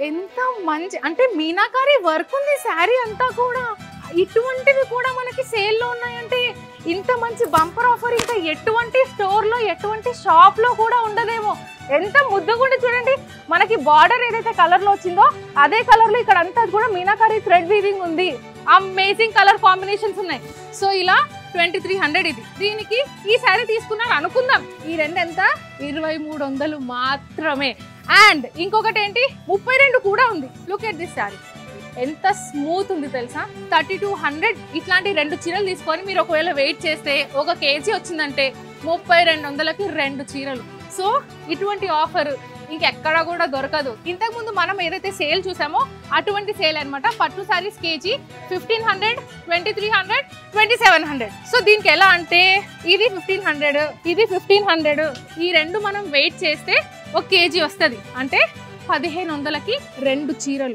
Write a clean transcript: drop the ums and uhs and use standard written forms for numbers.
ఎంత మంచి అంటే మీనాకారి వర్క్ ఉంది శారీ అంతా కూడా. ఇటువంటివి కూడా మనకి సేల్లో ఉన్నాయంటే ఇంత మంచి బంపర్ ఆఫర్ ఇంకా ఎటువంటి స్టోర్లో ఎటువంటి షాప్లో కూడా ఉండదేమో. ఎంత ముద్దగుండి చూడండి. మనకి బార్డర్ ఏదైతే కలర్లో వచ్చిందో అదే కలర్లో ఇక్కడ అంతా కూడా మీనాకారి థ్రెడ్ వీవింగ్ ఉంది. అమేజింగ్ కలర్ కాంబినేషన్స్ ఉన్నాయి. సో ఇలా 2300 ఇది. దీనికి ఈ శారీ తీసుకున్నారు అనుకుందాం, ఈ రెండు ఎంత 2300 మాత్రమే. అండ్ ఇంకొకటి ఏంటి 32 కూడా ఉంది. లుక్ ఎట్ దిస్ శారీ, ఎంత స్మూత్ ఉంది తెలుసా. 3200 ఇట్లాంటి 2 చీరలు తీసుకొని మీరు ఒకవేళ వెయిట్ చేస్తే 1 kg వచ్చిందంటే 3200కి 2 చీరలు. సో ఇటువంటి ఆఫర్ ఇంకెక్కడ కూడా దొరకదు. ఇంతకుముందు మనం ఏదైతే సేల్ చూసామో అటువంటి సేల్ అనమాట. పట్టు శారీస్ కేజీ 1500, 2300, 2700. సో దీనికి ఎలా అంటే ఇది 1500, ఇది 1500, ఈ రెండు మనం వెయిట్ చేస్తే 1 kg వస్తుంది. అంటే 1500కి 2 చీరలు.